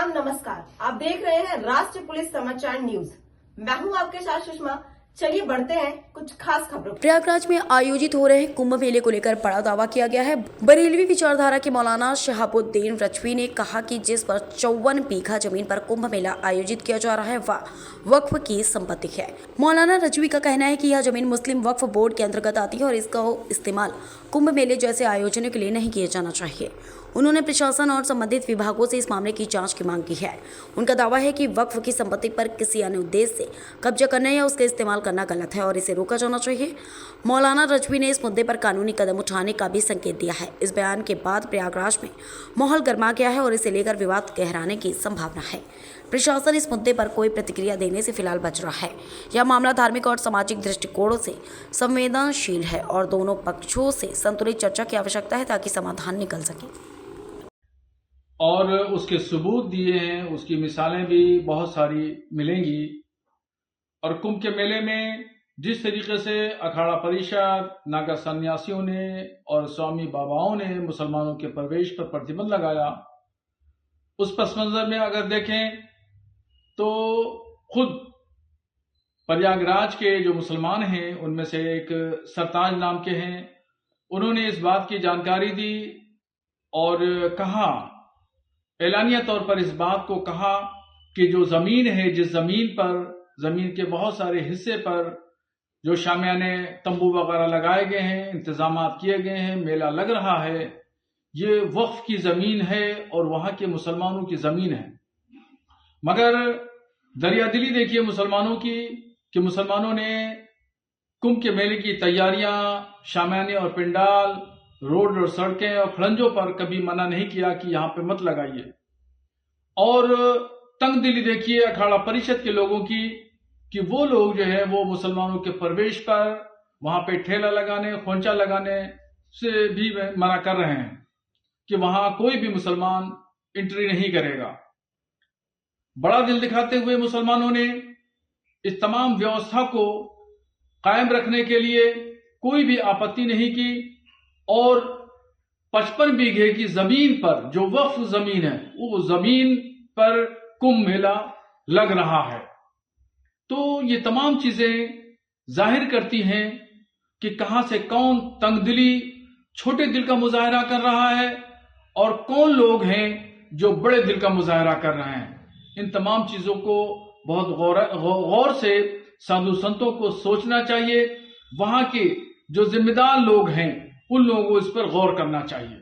सलाम नमस्कार, आप देख रहे हैं राष्ट्रीय पुलिस समाचार न्यूज। मैं हूं आपके साथ सुषमा। चलिए बढ़ते हैं कुछ खास खबरों। प्रयागराज में आयोजित हो रहे कुंभ मेले को लेकर बड़ा दावा किया गया है। बरेलवी विचारधारा के मौलाना शहाबुद्दीन रजवी ने कहा कि जिस पर 54 बीघा जमीन पर कुंभ मेला आयोजित किया जा रहा है वह वक्फ की संपत्ति है। मौलाना रजवी का कहना है कि यह जमीन मुस्लिम वक्फ बोर्ड के अंतर्गत आती है और इसका इस्तेमाल कुंभ मेले जैसे आयोजनों के लिए नहीं किया जाना चाहिए। उन्होंने प्रशासन और संबंधित विभागों से इस मामले की जांच की मांग की है। उनका दावा है कि वक्फ की संपत्ति पर किसी अन्य उद्देश्य से कब्जा करना या उसका इस्तेमाल करना गलत है और इसे रोका जाना चाहिए। मौलाना रजवी ने इस मुद्दे पर कानूनी कदम उठाने का भी संकेत दिया है। इस बयान के बाद प्रयागराज में माहौल गर्मा गया है और इसे लेकर विवाद गहराने की संभावना है। प्रशासन इस मुद्दे पर कोई प्रतिक्रिया देने से फिलहाल बच रहा है। यह मामला धार्मिक और सामाजिक दृष्टिकोणों से संवेदनशील है और दोनों पक्षों से संतुलित चर्चा की आवश्यकता है ताकि समाधान निकल सके। और उसके सबूत दिए हैं, उसकी मिसालें भी बहुत सारी मिलेंगी। और कुंभ के मेले में जिस तरीके से अखाड़ा परिषद, नागा सन्यासियों ने और स्वामी बाबाओं ने मुसलमानों के प्रवेश पर प्रतिबंध लगाया, उस पस मंजर में अगर देखें तो खुद प्रयागराज के जो मुसलमान हैं उनमें से एक सरताज नाम के हैं, उन्होंने इस बात की जानकारी दी और कहा, एलानिया तौर पर इस बात को कहा कि जो जमीन है, जिस जमीन पर, जमीन के बहुत सारे हिस्से पर जो शामियाने तंबू वगैरह लगाए गए हैं, इंतजामात किए गए हैं, मेला लग रहा है, ये वक्फ की जमीन है और वहां के मुसलमानों की जमीन है। मगर दरियादिली देखिए मुसलमानों की कि मुसलमानों ने कुंभ के मेले की तैयारियां, शामियाने और पिंडाल, रोड और सड़कें और खड़ंजों पर कभी मना नहीं किया कि यहां पे मत लगाइए। और तंग दिली देखिए अखाड़ा परिषद के लोगों की कि वो लोग जो है वो मुसलमानों के प्रवेश पर वहां पे ठेला लगाने, खोंचा लगाने से भी मना कर रहे हैं कि वहां कोई भी मुसलमान एंट्री नहीं करेगा। बड़ा दिल दिखाते हुए मुसलमानों ने इस तमाम व्यवस्था को कायम रखने के लिए कोई भी आपत्ति नहीं की और 55 बीघे की जमीन पर जो वक्फ जमीन है, वो जमीन पर कुंभ मेला लग रहा है। तो ये तमाम चीजें जाहिर करती हैं कि कहां से कौन तंगदिली, छोटे दिल का मुजाहरा कर रहा है और कौन लोग हैं जो बड़े दिल का मुजाहरा कर रहे हैं। इन तमाम चीजों को बहुत गौर से साधु संतों को सोचना चाहिए। वहां के जो जिम्मेदार लोग हैं उन लोगों को इस पर गौर करना चाहिए।